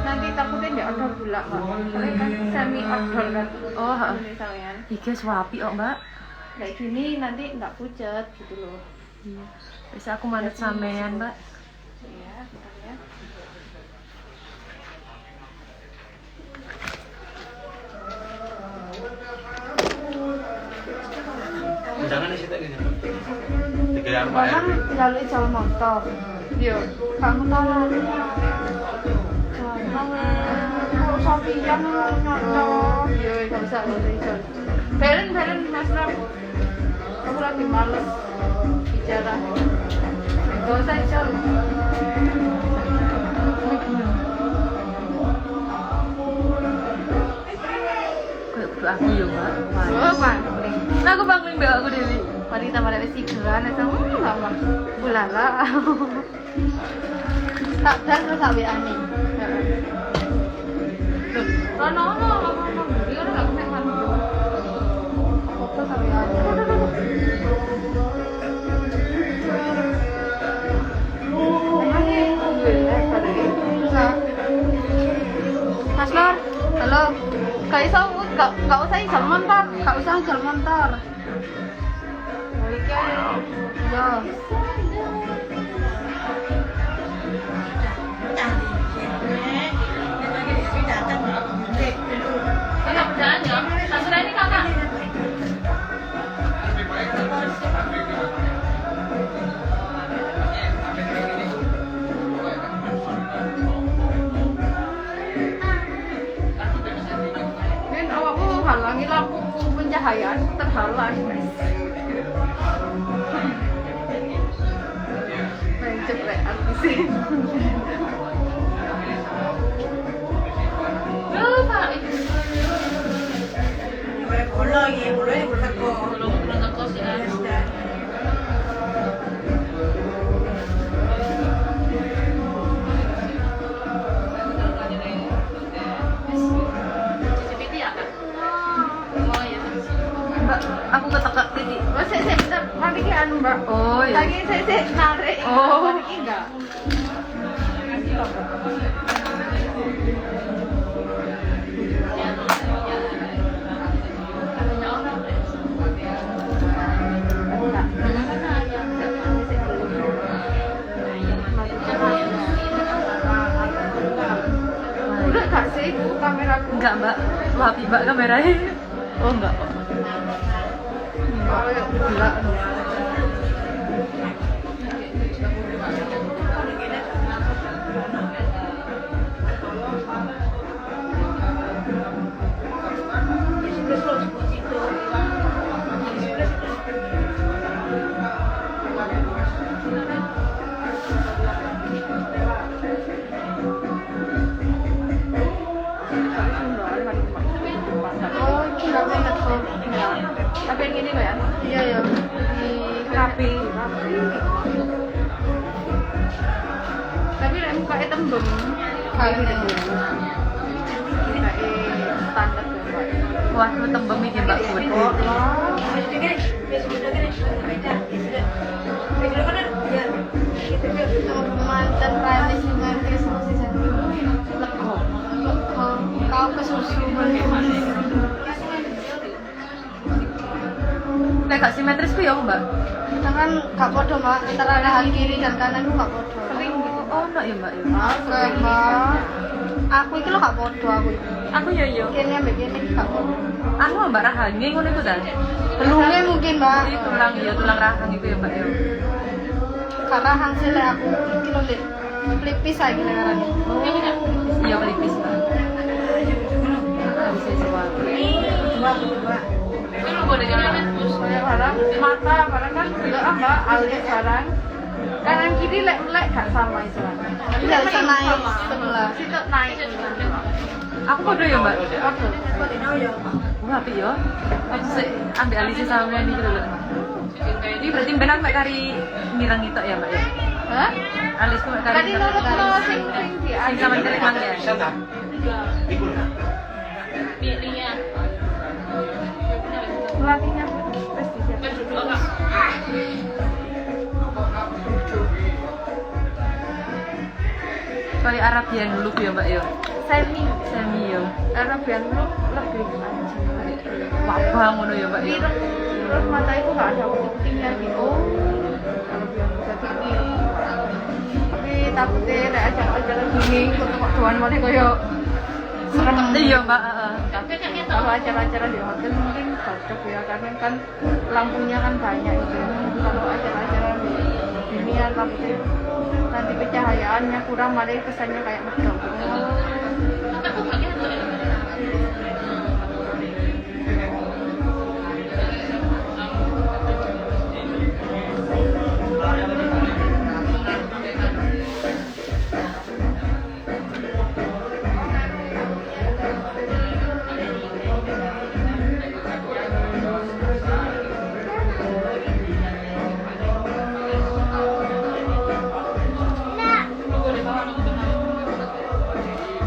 Nanti takutnya nggak order gula Mbak. Soalnya kan semi order kan. Oh, heeh. Misalnya. Iki suapi kok, Mbak. Kayak gini nanti nggak pucet gitu loh. Iya. Bisa aku manut sampean, Mbak. Iya, bentar ya. Jangan di situ gini. Tiga yang Bahkan jalur jalan motor. Yo, kamu tahu. Kalau sapian nyocok. Yo, nggak usah loh. Beren Mas Ram. Aku lagi males bicara. Gak usah Ijol. Kayak aku ya, Mbak. Oh, Pak. Nah, aku bangun mbak aku Dewi. Wanita pada sigaran itu lama. Bulala. Tak dan terus tak WA nih. Loh, no. Dia udah enggak kena kan. Foto tak WA. Mas Lor, halo. Gak usah jalan motor, gak usah jalan motor. Oke, yo. Enak jalan ya, terserah ini kakak. Halangi lampu pencahayaan terhalang. Main ceplekan sih. Lupa itu. Boleh teko sih kan. Aku ketekak titik. Oh, saya bentar. Nanti ki anu, Mbak. Oh, iya. Lagi saya narik. Oh. Nanti enggak. Udah gak sih kameraku? Enggak, Mbak. Wapi, Mbak, kameranya. Oh, enggak kok. Enggak. Oh, enggak banget kok. Tapi yang ini kok ya? Iya ya. Di rapi. Tapi lek mukanya tembem. Kayak gitu. Kayak standar ya, Mbak. Wah, aku tembem iki, Mbak. Oh, mantan Ranis Mantis masih lego. Kau ke susu Kayak gak simetris ku ya, Mbak. kan gak podo Mbak, antara leher kiri dan kanan itu gak podo. Kering gitu. Oh, enggak ya, Mbak. Oke Mbak. Aku iki lo gak podo aku. Aku yo. Kene ambek kene iki gak podo. Anu Mbak rahangnya ngono iku ta. Belumnya mungkin Mbak. Iki tulang ya, tulang rahang itu ya, Mbak ya. Karena hasil aku iki lho Dik. Pelipis saiki nek arane. Iya pelipis, Mbak. Bisa sesuatu. Mbak. Itu boleh jalan bus. Barang mata barang kan enggak Mbak, alis barang. Kanan kiri lek gak sama itu. Iya, bisa naik sebelah. Situ naik. Aku podo ya, Mbak. Oke. Wah, apik yo. Aku sik ambil alisnya sampean iki lho. Ini berarti benar Mbak kari mirang itu ya, Mbak ya? Hah? Alisku Mbak kari. Tadi nurut lo sing di Sing sama kari mang ya. Santa. Ikut. Pelatihnya wis disiapkan. Kayak Arabian look ya mbak ya. Semi Yo. Arabian look lebih Wabang ngono ya mbak ya. terus mata itu nggak ada putihnya gitu. Arabian bisa tinggi. Tapi takutnya nek acara gini kok tuan mati koyo serem. Iya mbak. Tapi kalau acara-acara di hotel mungkin cocok ya karena kan lampunya kan banyak gitu. Kalau acara-acara di dunia takutnya nanti pencahayaannya kurang malah kesannya kayak megah.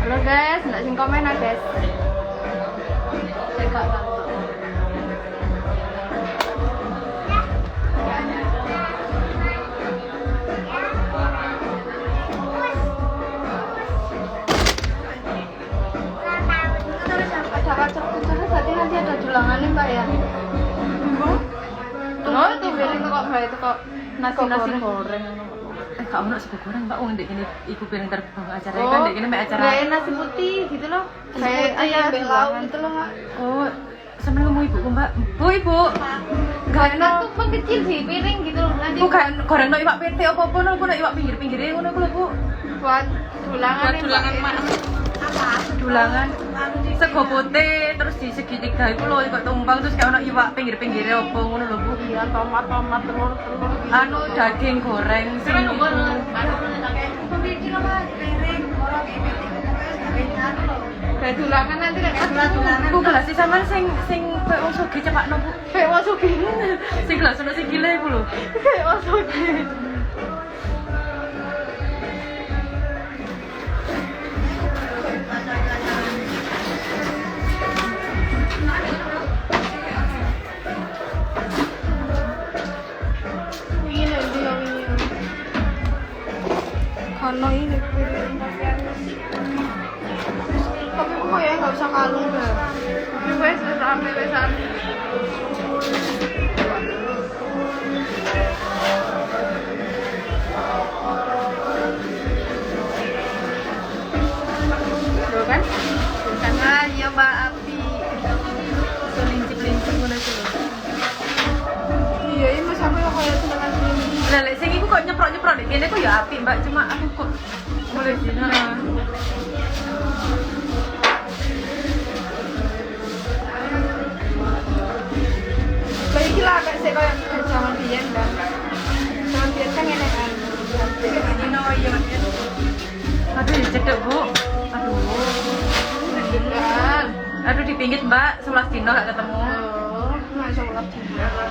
Halo guys, nggak sing komen ah guys. Saya nggak tahu. Ada kacang kucingnya berarti nanti ada julangannya mbak ya? Oh itu beli kok mbak itu kok nasi goreng. Kak ono sego goreng mbak, wong ndek kene iku piring terbang acara kan ndek kene mek acara. Kayak nasi putih gitu loh. Kayak ayam belau gitu loh mbak. Oh, sampe ngomong ibuku mbak. Bu ibu. Gak enak tuh kecil sih piring gitu loh. Nanti Bukan goreng no iwak pete apa-apa no, no iwak pinggir-pinggire ngono ku lho Bu. buat dulangan. Buat dulangan Dulangan sego putih terus di segitiga iku lho iwak tumpang terus kayak ono iwak pinggir-pinggire apa ngono lho Bu. Iya, tomat, telur gitu. Anu daging goreng sing kayak dulangan nanti nek dulangan. Bu gelas sih sampean sing koyo wong sugih cepakno Bu. Kayak wasuki. Sing gelas ono sikile iku lho. Kayak wasuki. Kono ini piring. Tapi kok ya nggak usah kalung deh. Ini wes rame wesan. Tuh kan? Karena ya mbak api. Lincip-lincip ngono iku lho. Iya ini mas aku yang kayak seneng sini. Lah lek sing iku kok nyeprok-nyeprok nek kene ku ya apik Mbak, cuma aku kok boleh dina. Lah iki lah kayak sik kayak zaman biyen kan. Zaman biyen kan ngene kan. Dina yo. Aduh cedek Bu. Aduh. Kan. Aduh dipinggit Mbak, 11 dino gak ketemu. Oh, masya Allah.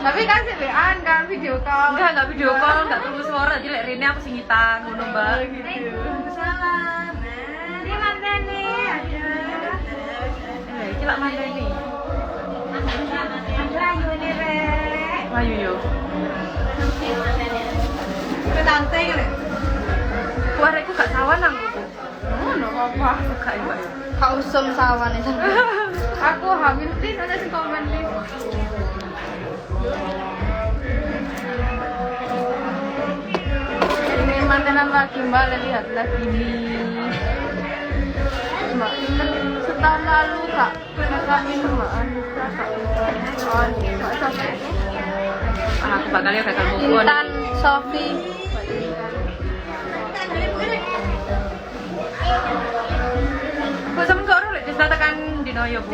Tapi kan sih WA kan video call. Enggak video call, enggak tunggu suara. Jadi lek rene aku sing ngitan ngono Mbak. Gitu. Salam. Ini mantan nih, ada. Iki lak mandani. Ada ayu nih, Rek. Ayo yo. Ke tante gitu. Ku arekku gak sawan aku. Oh, enggak apa-apa. Gak ya Mbak. Kak usum sawan itu. Aku hamil tin ada sing komen tin. Ini mantenan lagi mbak, lihat lagi ini. Mbak, setahun lalu kak PKKN mbak Anissa kak. Oh, mbak Sofi. Ah, aku bakal ya gagal move on. Intan Sofi. Kok sampe kok ora lek disatakan dino yo Bu.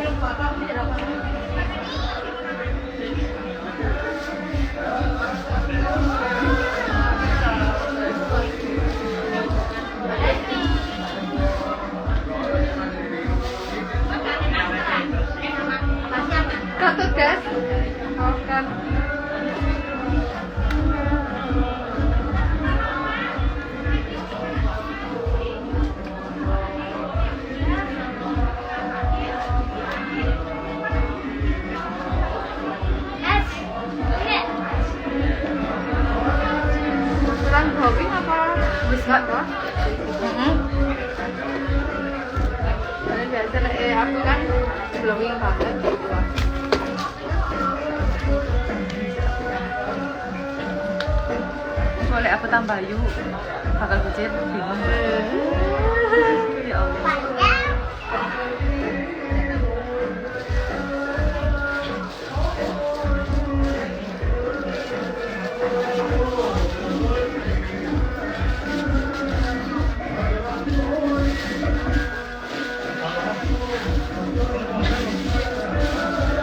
Katut guys. Oh kan. lek aku tambah yu bakal bucin bingung. Ya Allah.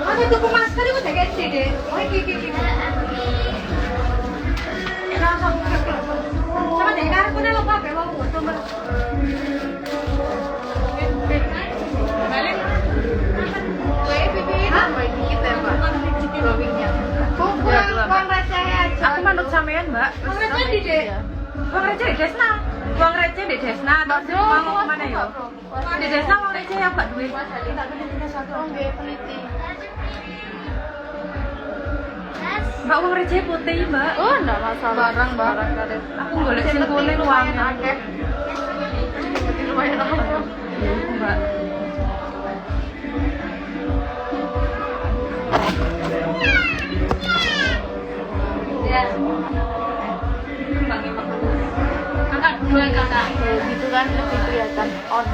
Ada tuku masker itu udah gede deh. Oh, iki. Sama deh, karena aku udah lupa belum foto mbak. Balik. Gue pipi tambah dikit ya Mbak. Glowingnya. Uang receh aja. Aku manut sampean, Mbak. Uang receh di deh. Uang receh di Desna. Uang receh di Desna. Terus mau kemana yo? Di Desna uang receh ya Mbak duit. Oh, gue peneliti. Mbak uang receh putih, Mbak. Oh, enggak masalah. Barang karet. Aku golek sing kuning uang. Akeh. Lumayan akeh. Mbak. Ya. Kakak duluan kakak. Gitu kan lebih kelihatan on.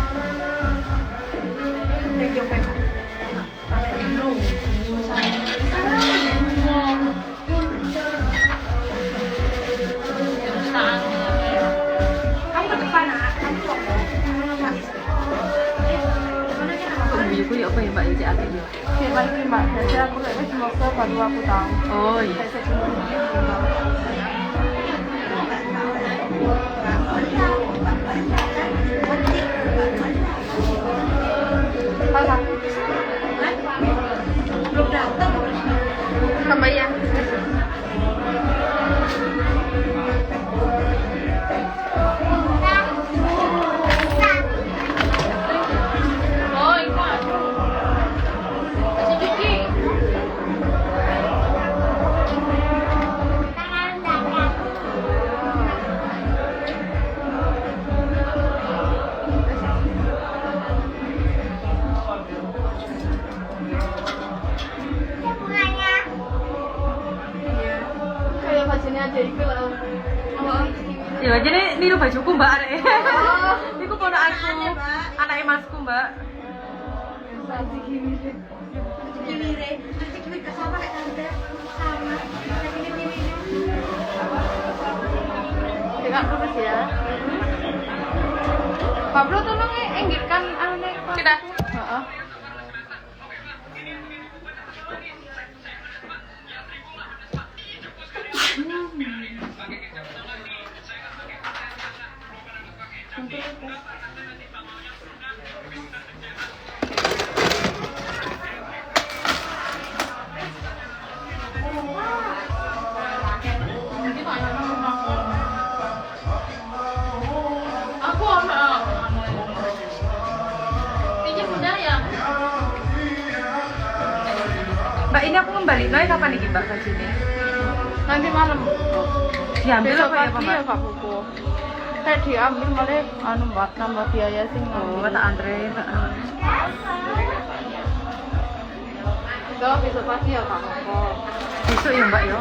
Kamu ke depan nak. Ibu ya apa ya Mbak Ici aku ya. Kayak balik Mbak. Jadi aku lagi semester baru aku tahu. Oh iya. Kayak sebelumnya. Kakak. Belum datang. Tambah ya. Oh, itu ada. Masih cuci. Kayak bajunya aja itu loh. Ya jadi niru bajuku Mbak arek. Iku ponak aku. Anake masku Mbak. Tidak lurus ya. Pablo tolong enggirkan aneh. Kita. Heeh. Aku anak. Ini muda ya. Mbak ini aku kembali lagi kapan nih Mbak baju ini? Nanti malam. Diambil Besok apa ya pagi Mbak? ya Kak Buku. Kayak diambil malah anu Mbak nambah biaya sih. Oh, tak antre. Kalau besok pagi ya Kak Buku. Besok ya Mbak yo.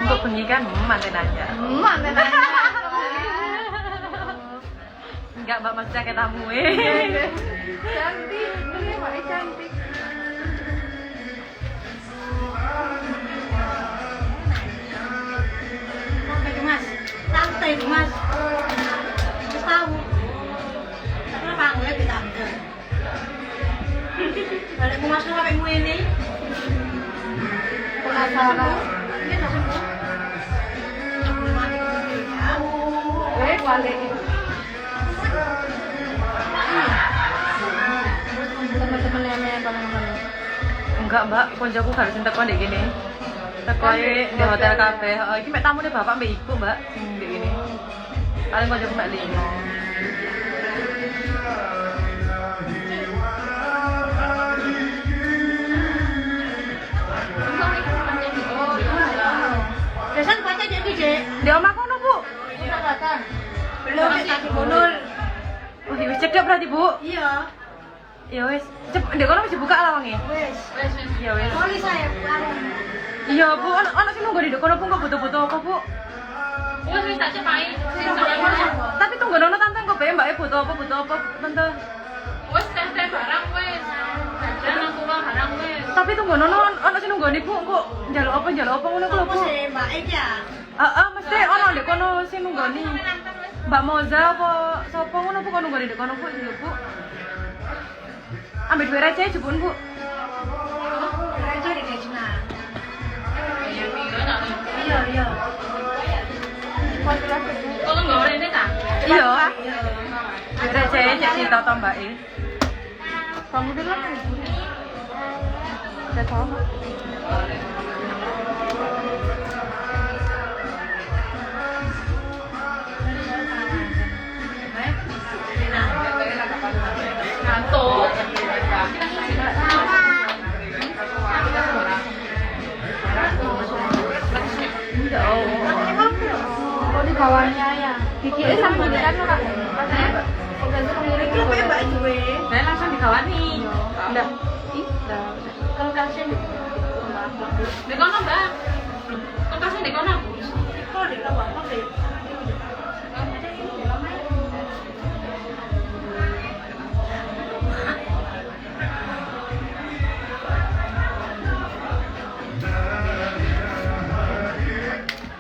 Untuk bengi kan manten aja. Mana nanya? Enggak Mbak maksudnya kayak tamu Cantik, ini Mbak cantik. Sampai ke Mas. Santai tuh Mas. Terus tahu. Kenapa enggak kita ambil? Balik mau masuk sampai mu ini. Penasaran. Ini udah sembuh. Balik. Teman-teman yang paling mana? Enggak Mbak, koncoku harus entek kok ndek gini. Teko ae di hotel kafe. Oh, iki mek tamune bapak mbek ibu Mbak sing ndek gini. Paling koncoku mek limo. Biasanya baca dia gede. Di omah kono, Bu. Udah datang. Belum kita di Gunul. Oh, wis cedek berarti, Bu. Iya. Ya wis, ndek kono wis dibuka lawange. Wes. Ya wis. Kali saya bareng. Iya, Bu, ana sing nunggu di kono pun kok butuh-butuh apa, Bu? Tapi tunggu nono tante kok bae mbak butuh apa tante. Tapi tunggu nono ono sing nunggoni Bu kok njaluk apa ngono ku lho Bu. Apa sih Mbak Eja? Heeh, mesti ono ndek kono sing nunggoni. Mbak Moza apa sapa ngono Bu kono nunggoni ndek kono Bu njaluk Bu. Ambil duwe receh jebun Bu. Raja di Desna. Iya. Iya. Duwe receh cek cinta to Mbak E. Kamu bilang udah tahu. Ngantuk. Oh di bawahnya ya. Dikira sama di kan ora. Rasanya udah sendiri Iki apa Mbak Juwe? Saya langsung digawani. Enggak. Ih, enggak. Kalau kasih di Ndek kono, Mbak. Kulkasnya ndek kono. Kalau di bawah apa sih?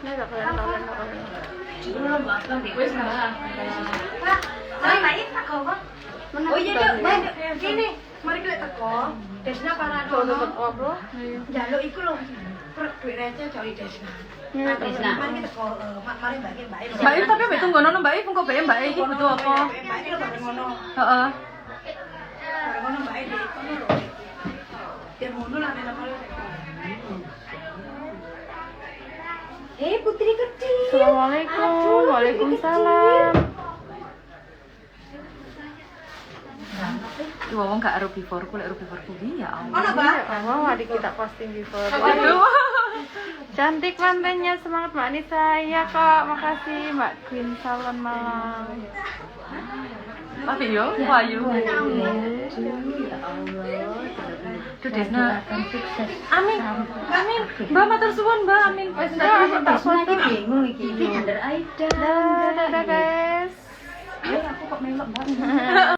ini enggak kelihatan orangnya. Wis salah. Pak, saya Mbak Ita kok, Pak. Oh iya, Dok. Gini, mari kita teko. Desna para Kalau dono. dapat apa? Jaluk iku lho. Duit receh cari Desna. Desna. Mari kita teko, mari Mbak Ita. Mbak E tapi mbek tunggu nono Mbak E kok bae Mbak E iki butuh apa? Mbak Ita bareng ngono. Heeh. Bareng ngono Mbak Ita kono lho. Dia ngono lah nek kalau putri kecil. Assalamualaikum. Waalaikumsalam. Iku wong gak ero before ku lek ero before ku ya Allah. Ono, Mbak? Wow, adik kita posting before. Aduh. Cantik mantannya, semangat Mbak Nisa. Iya kok, makasih Mbak Queen Salon Malang. Tapi yo, Wayu. Tuh Desna. Amin. Mbak matur suwun, Mbak. Amin. Wes aku tak foto. Dadah guys. Aku kok melok banget.